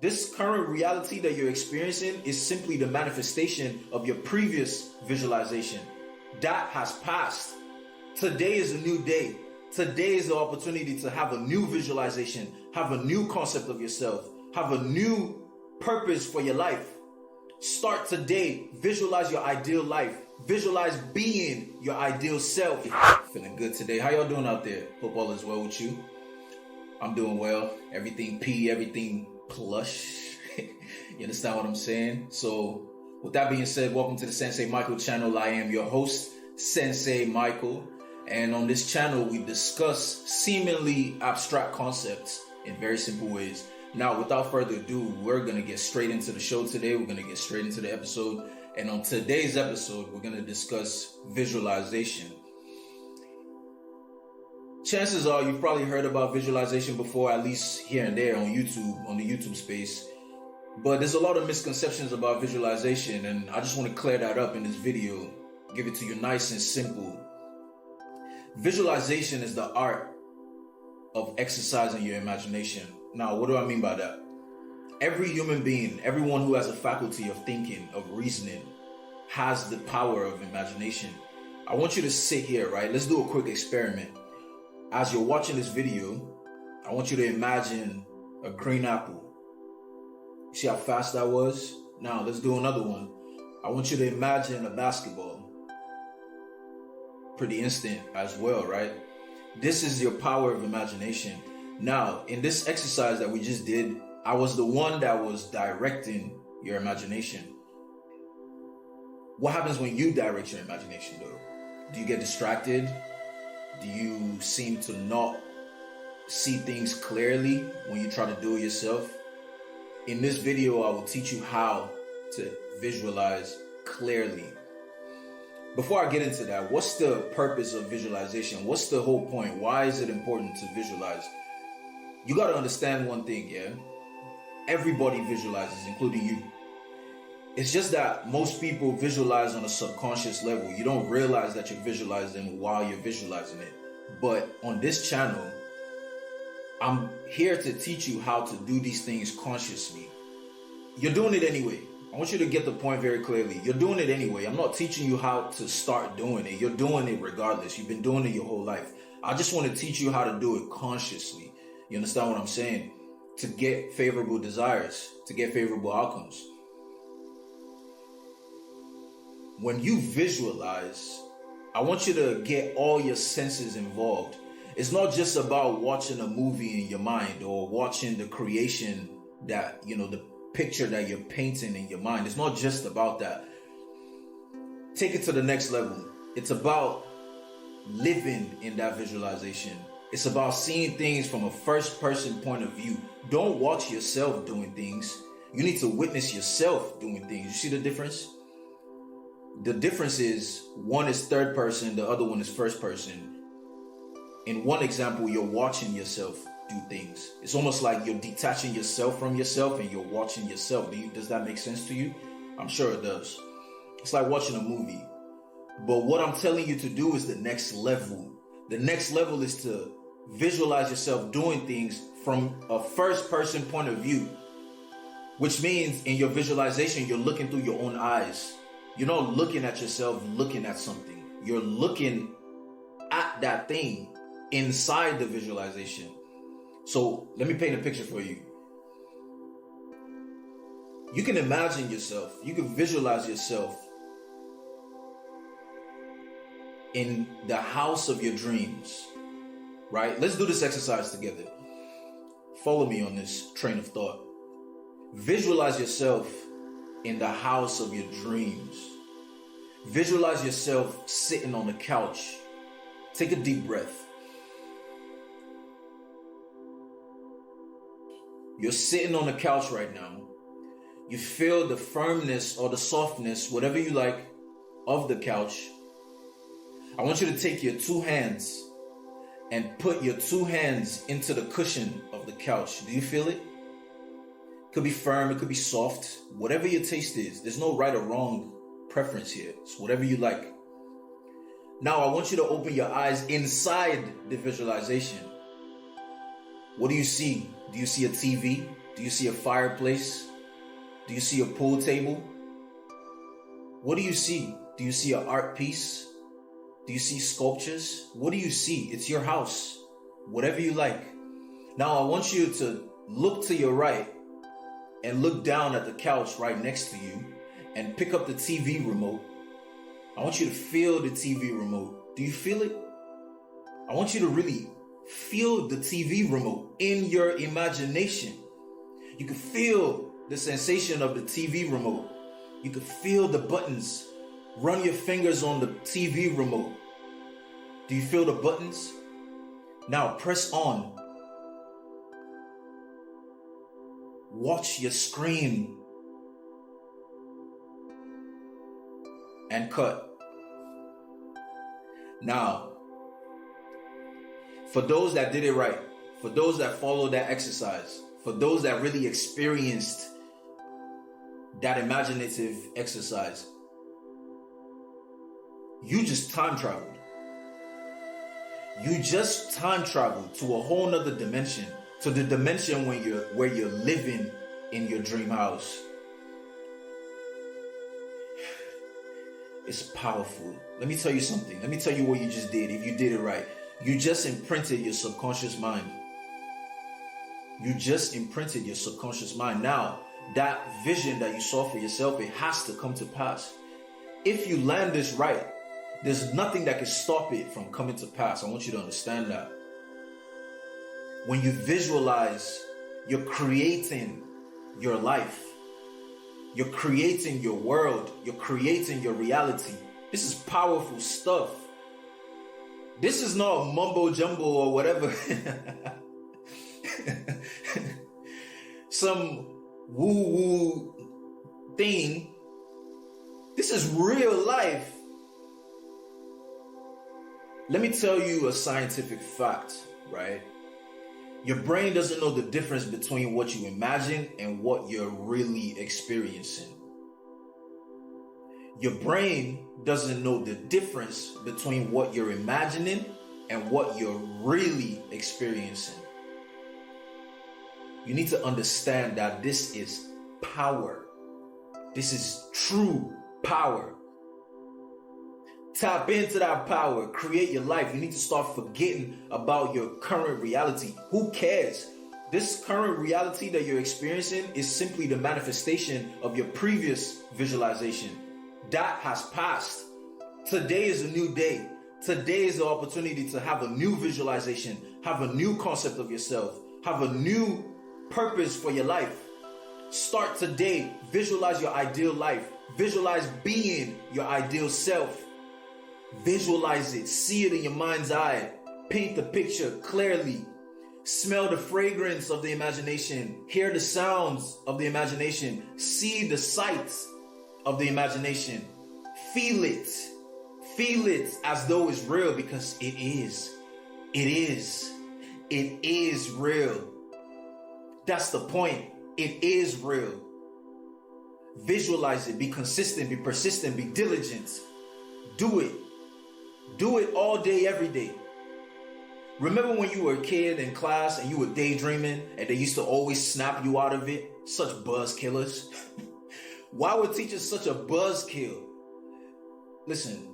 This current reality that you're experiencing is simply the manifestation of your previous visualization. That has passed. Today is a new day. Today is the opportunity to have a new visualization, have a new concept of yourself, have a new purpose for your life. Start today. Visualize your ideal life. Visualize being your ideal self. Feeling good today. How y'all doing out there? Hope all is well with you. I'm doing well. Everything P, everything plush. You understand what I'm saying? So with that being said, welcome to the Sensei Michael channel. I am your host, Sensei Michael. And on this channel, we discuss seemingly abstract concepts in very simple ways. Now, without further ado, we're going to get straight into the show today. We're going to get straight into the episode. And on today's episode, we're going to discuss visualization. Chances are you've probably heard about visualization before, at least here and there on YouTube, on the YouTube space. But there's a lot of misconceptions about visualization, and I just want to clear that up in this video, give it to you nice and simple. Visualization is the art of exercising your imagination. Now, what do I mean by that? Every human being, everyone who has a faculty of thinking, of reasoning, has the power of imagination. I want you to sit here, right? Let's do a quick experiment. As you're watching this video, I want you to imagine a green apple. See how fast that was? Now, let's do another one. I want you to imagine a basketball. Pretty instant as well, right? This is your power of imagination. Now, in this exercise that we just did, I was the one that was directing your imagination. What happens when you direct your imagination, though? Do you get distracted? Do you seem to not see things clearly when you try to do it yourself? In this video, I will teach you how to visualize clearly. Before I get into that, what's the purpose of visualization? What's the whole point? Why is it important to visualize? You got to understand one thing, yeah? Everybody visualizes, including you. It's just that most people visualize on a subconscious level. You don't realize that you're visualizing while you're visualizing it. But on this channel, I'm here to teach you how to do these things consciously. You're doing it anyway. I want you to get the point very clearly. You're doing it anyway. I'm not teaching you how to start doing it. You're doing it regardless. You've been doing it your whole life. I just want to teach you how to do it consciously. You understand what I'm saying? To get favorable desires, to get favorable outcomes. When you visualize, I want you to get all your senses involved. It's not just about watching a movie in your mind or watching the creation that, the picture that you're painting in your mind. It's not just about that. Take it to the next level. It's about living in that visualization. It's about seeing things from a first person point of view. Don't watch yourself doing things. You need to witness yourself doing things. You see the difference? The difference is one is third person, the other one is first person. In one example, you're watching yourself do things. It's almost like you're detaching yourself from yourself and you're watching yourself. Does that make sense to you? I'm sure it does. It's like watching a movie. But what I'm telling you to do is the next level. The next level is to visualize yourself doing things from a first person point of view, which means in your visualization, you're looking through your own eyes. You're not looking at yourself looking at something. You're looking at that thing inside the visualization. So let me paint a picture for you. You can imagine yourself. You can visualize yourself in the house of your dreams, right? Let's do this exercise together. Follow me on this train of thought. Visualize yourself in the house of your dreams. Visualize yourself sitting on the couch. Take a deep breath. You're sitting on the couch right now. You feel the firmness or the softness, whatever you like, of the couch. I want you to take your two hands and put your two hands into the cushion of the couch. Do you feel it? It could be firm, it could be soft, whatever your taste is. There's no right or wrong preference here. It's whatever you like. Now I want you to open your eyes inside the visualization. What do you see? Do you see a TV? Do you see a fireplace? Do you see a pool table? What do you see? Do you see an art piece? Do you see sculptures? What do you see? It's your house. Whatever you like. Now I want you to look to your right and look down at the couch right next to you and pick up the TV remote. I want you to feel the TV remote. Do you feel it? I want you to really feel the TV remote in your imagination. You can feel the sensation of the TV remote. You can feel the buttons. Run your fingers on the TV remote. Do you feel the buttons? Now press on. Watch your screen. And cut. Now, for those that did it right, for those that followed that exercise, for those that really experienced that imaginative exercise, you just time traveled. You just time traveled to a whole nother dimension, to the dimension where you're living in your dream house. It's powerful. Let me tell you something. Let me tell you what you just did. If you did it right, you just imprinted your subconscious mind. You just imprinted your subconscious mind. Now, that vision that you saw for yourself, it has to come to pass. If you land this right, there's nothing that can stop it from coming to pass. I want you to understand that. When you visualize, you're creating your life. You're creating your world. You're creating your reality. This is powerful stuff. This is not mumbo jumbo or whatever. Some woo-woo thing. This is real life. Let me tell you a scientific fact, right? Your brain doesn't know the difference between what you imagine and what you're really experiencing. Your brain doesn't know the difference between what you're imagining and what you're really experiencing. You need to understand that this is power. This is true power. Tap into that power. Create your life. You need to start forgetting about your current reality. Who cares? This current reality that you're experiencing is simply the manifestation of your previous visualization. That has passed. Today is a new day. Today is the opportunity to have a new visualization, have a new concept of yourself, have a new purpose for your life. Start today. Visualize your ideal life. Visualize being your ideal self. Visualize it. See it in your mind's eye. Paint the picture clearly. Smell the fragrance of the imagination. Hear the sounds of the imagination. See the sights of the imagination. Feel it. Feel it as though it's real, because it is. It is. It is real. That's the point. It is real. Visualize it. Be consistent. Be persistent. Be diligent. Do it. Do it all day, every day. Remember when you were a kid in class and you were daydreaming and they used to always snap you out of it? Such buzz killers. Why were teachers such a buzzkill? Listen,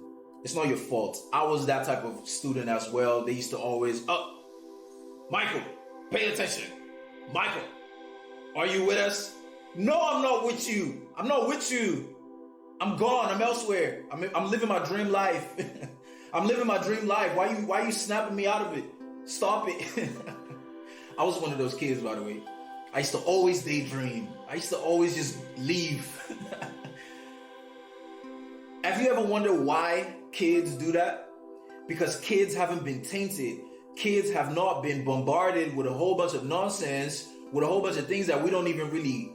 it's not your fault. I was that type of student as well. They used to always, Michael, pay attention. Michael, are you with us? No, I'm not with you. I'm not with you. I'm gone. I'm elsewhere. I'm living my dream life. I'm living my dream life. Why are you snapping me out of it? Stop it. I was one of those kids, by the way. I used to always daydream. I used to always just leave. Have you ever wondered why kids do that? Because kids haven't been tainted. Kids have not been bombarded with a whole bunch of nonsense, with a whole bunch of things that we don't even really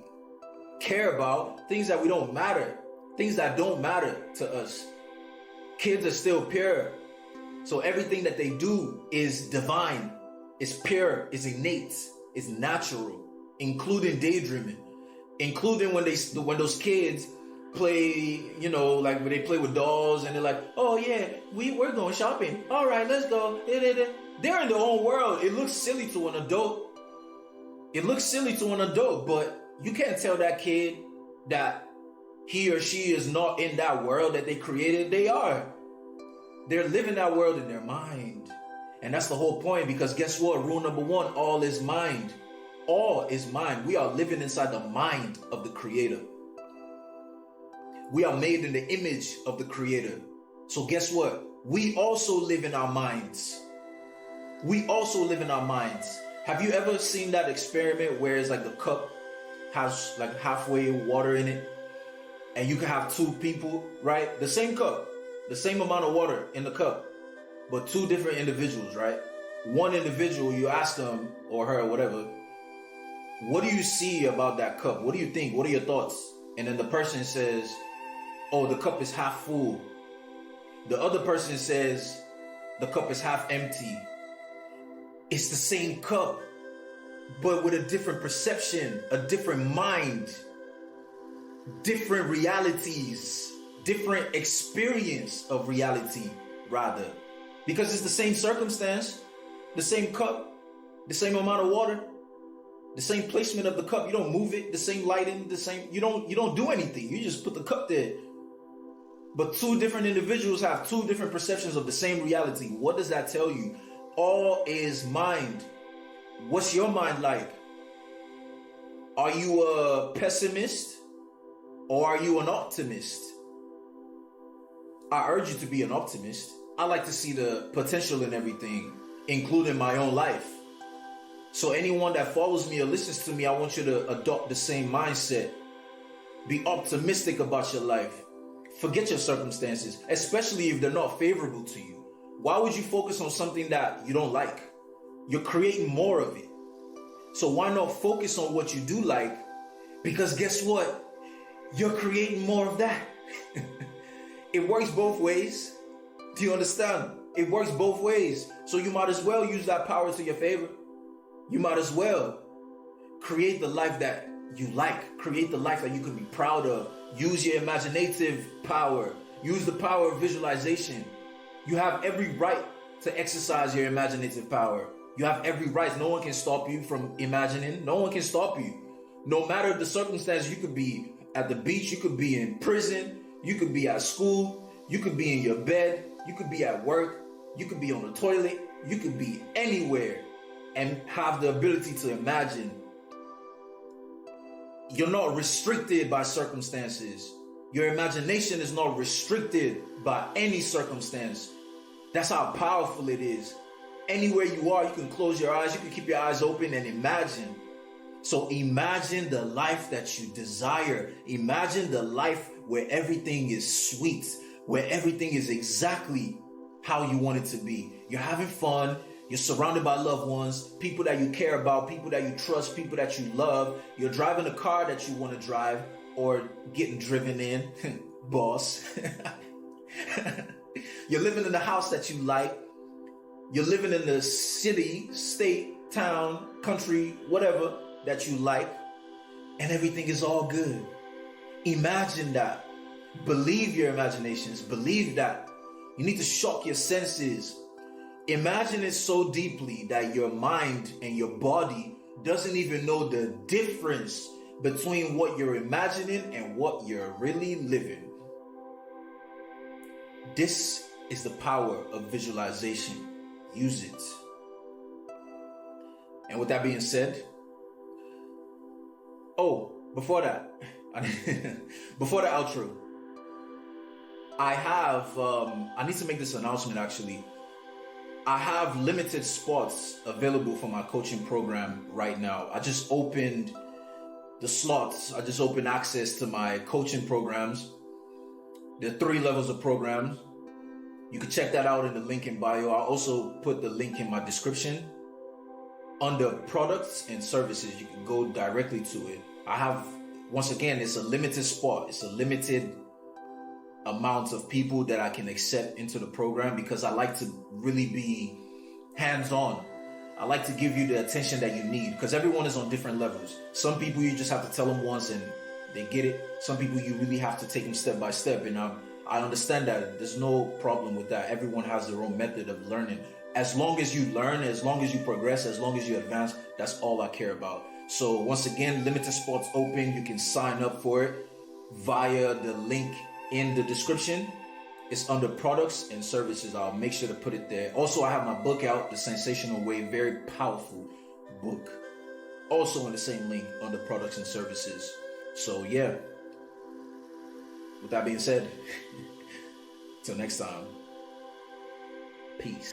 care about, things that we don't matter, things that don't matter to us. Kids are still pure. So everything that they do is divine, is pure, is innate, is natural, including daydreaming, including when those kids play, like when they play with dolls and they're like, oh yeah, we're going shopping. All right, let's go. They're in their own world. It looks silly to an adult. It looks silly to an adult, but you can't tell that kid that he or she is not in that world that they created. They are. They're living that world in their mind. And that's the whole point, because guess what? Rule number one, all is mind. All is mind. We are living inside the mind of the Creator. We are made in the image of the Creator. So guess what? We also live in our minds. We also live in our minds. Have you ever seen that experiment where it's like the cup has like halfway water in it, and you can have two people, right? The same cup, the same amount of water in the cup, but two different individuals, right? One individual, you ask them or her or whatever, what do you see about that cup? What do you think? What are your thoughts? And then the person says, oh, the cup is half full. The other person says, the cup is half empty. It's the same cup, but with a different perception, a different mind, different realities, different experience of reality, rather. Because it's the same circumstance, the same cup, the same amount of water, the same placement of the cup. You don't move it, the same lighting, the same, you don't do anything. You just put the cup there. But two different individuals have two different perceptions of the same reality. What does that tell you? All is mind. What's your mind like? Are you a pessimist or are you an optimist? I urge you to be an optimist. I like to see the potential in everything, including my own life. So anyone that follows me or listens to me, I want you to adopt the same mindset. Be optimistic about your life. Forget your circumstances, especially if they're not favorable to you. Why would you focus on something that you don't like? You're creating more of it. So why not focus on what you do like? Because guess what? You're creating more of that. It works both ways. Do you understand? It works both ways. So you might as well use that power to your favor. You might as well create the life that you like. Create the life that you can be proud of. Use your imaginative power. Use the power of visualization. You have every right to exercise your imaginative power. You have every right. No one can stop you from imagining. No one can stop you. No matter the circumstance, you could be at the beach, you could be in prison, you could be at school, you could be in your bed, you could be at work, you could be on the toilet, you could be anywhere and have the ability to imagine. You're not restricted by circumstances. Your imagination is not restricted by any circumstance. That's how powerful it is. Anywhere you are, you can close your eyes, you can keep your eyes open and imagine. So imagine the life that you desire. Imagine the life where everything is sweet, where everything is exactly how you want it to be. You're having fun. You're surrounded by loved ones, people that you care about, people that you trust, people that you love. You're driving a car that you want to drive or getting driven in, boss. You're living in the house that you like. You're living in the city, state, town, country, whatever that you like. And everything is all good. Imagine that. Believe your imaginations. Believe that. You need to shock your senses. Imagine it so deeply that your mind and your body doesn't even know the difference between what you're imagining and what you're really living. This is the power of visualization. Use it. And with that being said, before that, before the outro, I need to make this announcement actually. I have limited spots available for my coaching program right now. I just opened the slots. I just opened access to my coaching programs. There are 3 levels of programs. You can check that out in the link in bio. I'll also put the link in my description. Under products and services, you can go directly to it. I have, once again, it's a limited spot. It's a limited amount of people that I can accept into the program because I like to really be hands-on. I like to give you the attention that you need because everyone is on different levels. Some people you just have to tell them once and they get it. Some people you really have to take them step by step, and I understand that. There's no problem with that. Everyone has their own method of learning. As long as you learn, as long as you progress, as long as you advance, that's all I care about. So once again, limited spots open. You can sign up for it via the link in the description. It's under products and services. I'll make sure to put it there. Also, I have my book out, The Sensational Way, very powerful book. Also in the same link under products and services. So yeah, with that being said, till next time, peace.